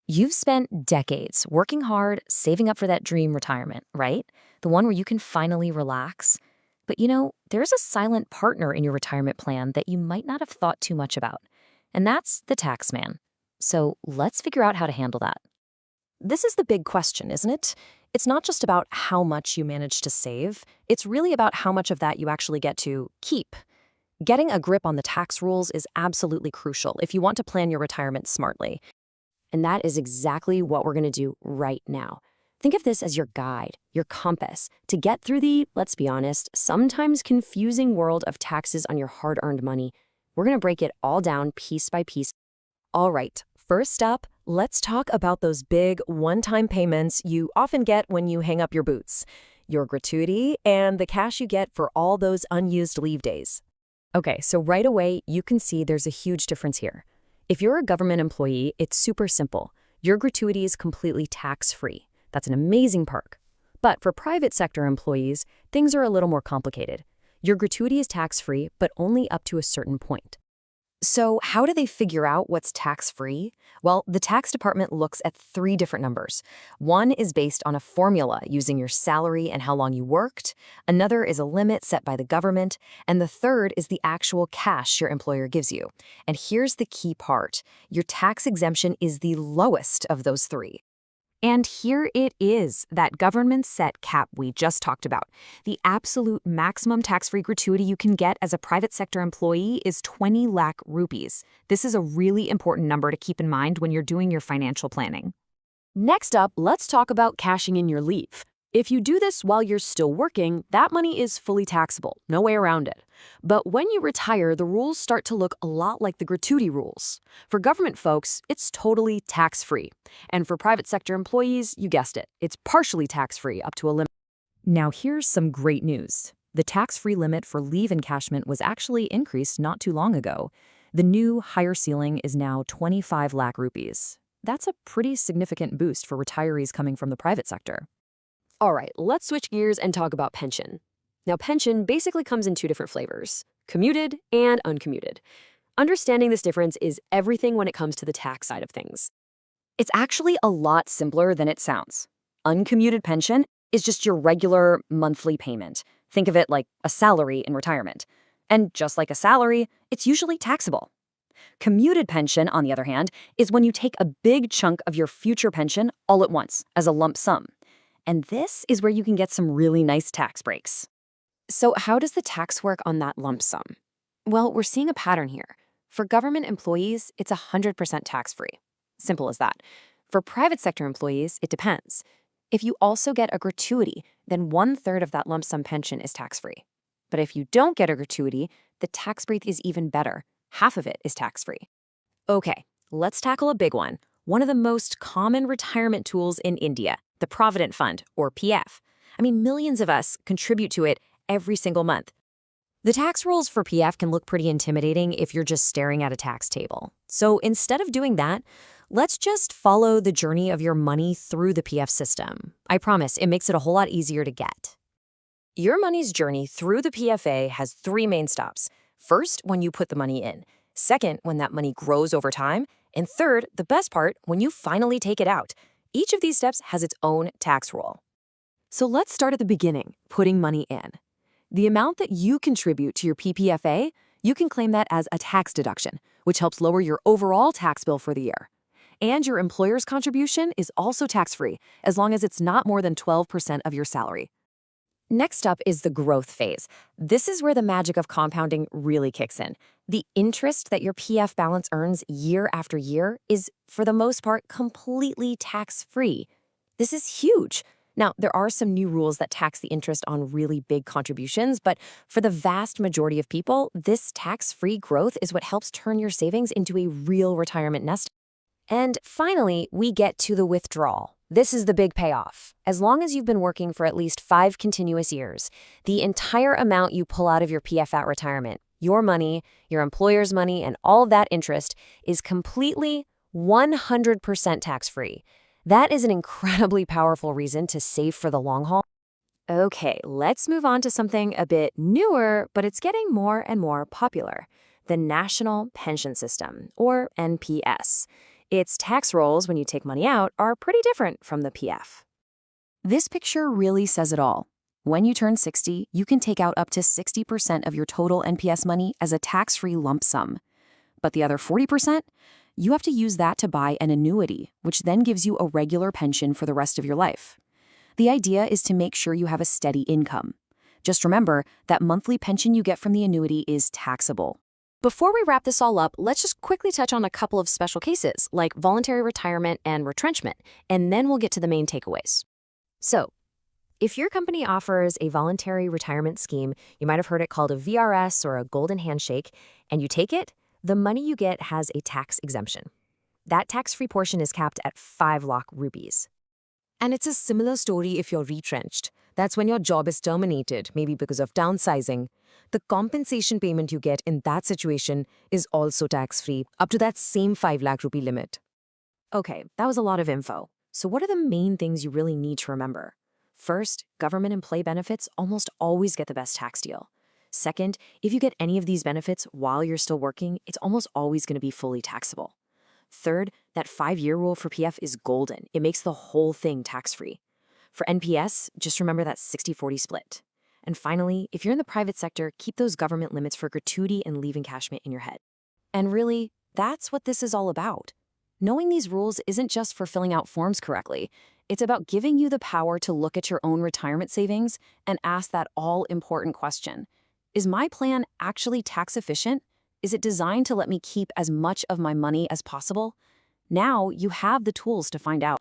You've spent decades working hard, saving up for that dream retirement, right? The one where you can finally relax. But there's a silent partner in your retirement plan that you might not have thought too much about. And that's the tax man. So let's figure out how to handle that. This is the big question, isn't it? It's not just about how much you manage to save. It's really about how much of that you actually get to keep. Getting a grip on the tax rules is absolutely crucial if you want to plan your retirement smartly. And that is exactly what we're going to do right now. Think of this as your guide, your compass, to get through the, let's be honest, sometimes confusing world of taxes on your hard-earned money. We're going to break it all down piece by piece. All right, first up, let's talk about those big one-time payments you often get when you hang up your boots, your gratuity, and the cash you get for all those unused leave days. Okay, so right away, you can see there's a huge difference here. If you're a government employee, it's super simple. Your gratuity is completely tax-free. That's an amazing perk. But for private sector employees, things are a little more complicated. Your gratuity is tax-free, but only up to a certain point. So how do they figure out what's tax-free? Well, the tax department looks at 3 different numbers. One is based on a formula using your salary and how long you worked. Another is a limit set by the government. And the third is the actual cash your employer gives you. And here's the key part. Your tax exemption is the lowest of those 3. And here it is, that government-set cap we just talked about. The absolute maximum tax-free gratuity you can get as a private sector employee is 20 lakh rupees. This is a really important number to keep in mind when you're doing your financial planning. Next up, let's talk about cashing in your leave. If you do this while you're still working, that money is fully taxable, no way around it. But when you retire, the rules start to look a lot like the gratuity rules. For government folks, it's totally tax-free. And for private sector employees, you guessed it, it's partially tax-free up to a limit. Now here's some great news. The tax-free limit for leave encashment was actually increased not too long ago. The new higher ceiling is now 25 lakh rupees. That's a pretty significant boost for retirees coming from the private sector. All right, let's switch gears and talk about pension. Now, pension basically comes in 2 different flavors, commuted and uncommuted. Understanding this difference is everything when it comes to the tax side of things. It's actually a lot simpler than it sounds. Uncommuted pension is just your regular monthly payment. Think of it like a salary in retirement. And just like a salary, it's usually taxable. Commuted pension, on the other hand, is when you take a big chunk of your future pension all at once as a lump sum. And this is where you can get some really nice tax breaks. So how does the tax work on that lump sum? Well, we're seeing a pattern here. For government employees, it's 100% tax-free. Simple as that. For private sector employees, it depends. If you also get a gratuity, then 1/3 of that lump sum pension is tax-free. But if you don't get a gratuity, the tax break is even better. Half of it is tax-free. Okay, let's tackle a big one. One of the most common retirement tools in India, the Provident Fund, or PF. I mean, millions of us contribute to it every single month. The tax rules for PF can look pretty intimidating if you're just staring at a tax table. So instead of doing that, let's just follow the journey of your money through the PF system. I promise, it makes it a whole lot easier to get. Your money's journey through the PFA has 3 main stops. First, when you put the money in. Second, when that money grows over time. And third, the best part, when you finally take it out. Each of these steps has its own tax rule. So let's start at the beginning, putting money in. The amount that you contribute to your PPFA, you can claim that as a tax deduction, which helps lower your overall tax bill for the year. And your employer's contribution is also tax-free, as long as it's not more than 12% of your salary. Next up is the growth phase. This is where the magic of compounding really kicks in. The interest that your PF balance earns year after year is, for the most part, completely tax-free. This is huge. Now, there are some new rules that tax the interest on really big contributions, but for the vast majority of people, this tax-free growth is what helps turn your savings into a real retirement nest. And finally, we get to the withdrawal. This is the big payoff. As long as you've been working for at least 5 continuous years, the entire amount you pull out of your PF at retirement, your money, your employer's money, and all of that interest is completely 100% tax-free. That is an incredibly powerful reason to save for the long haul. Okay, let's move on to something a bit newer, but it's getting more and more popular. The National Pension System, or NPS. Its tax rolls when you take money out are pretty different from the PF. This picture really says it all. When you turn 60, you can take out up to 60% of your total NPS money as a tax-free lump sum. But the other 40%, you have to use that to buy an annuity, which then gives you a regular pension for the rest of your life. The idea is to make sure you have a steady income. Just remember that monthly pension you get from the annuity is taxable. Before we wrap this all up, let's just quickly touch on a couple of special cases, like voluntary retirement and retrenchment, and then we'll get to the main takeaways. So, if your company offers a voluntary retirement scheme, you might have heard it called a VRS or a golden handshake, and you take it, the money you get has a tax exemption. That tax-free portion is capped at 5 lakh rupees. And it's a similar story if you're retrenched. That's when your job is terminated, maybe because of downsizing. The compensation payment you get in that situation is also tax-free, up to that same 5 lakh rupee limit. Okay, that was a lot of info. So what are the main things you really need to remember? First, government employee benefits almost always get the best tax deal. Second, if you get any of these benefits while you're still working, it's almost always going to be fully taxable. Third, that 5-year rule for PF is golden. It makes the whole thing tax-free. For NPS, just remember that 60-40 split. And finally, if you're in the private sector, keep those government limits for gratuity and leave encashment in your head. And really, that's what this is all about. Knowing these rules isn't just for filling out forms correctly. It's about giving you the power to look at your own retirement savings and ask that all-important question. Is my plan actually tax efficient? Is it designed to let me keep as much of my money as possible? Now you have the tools to find out.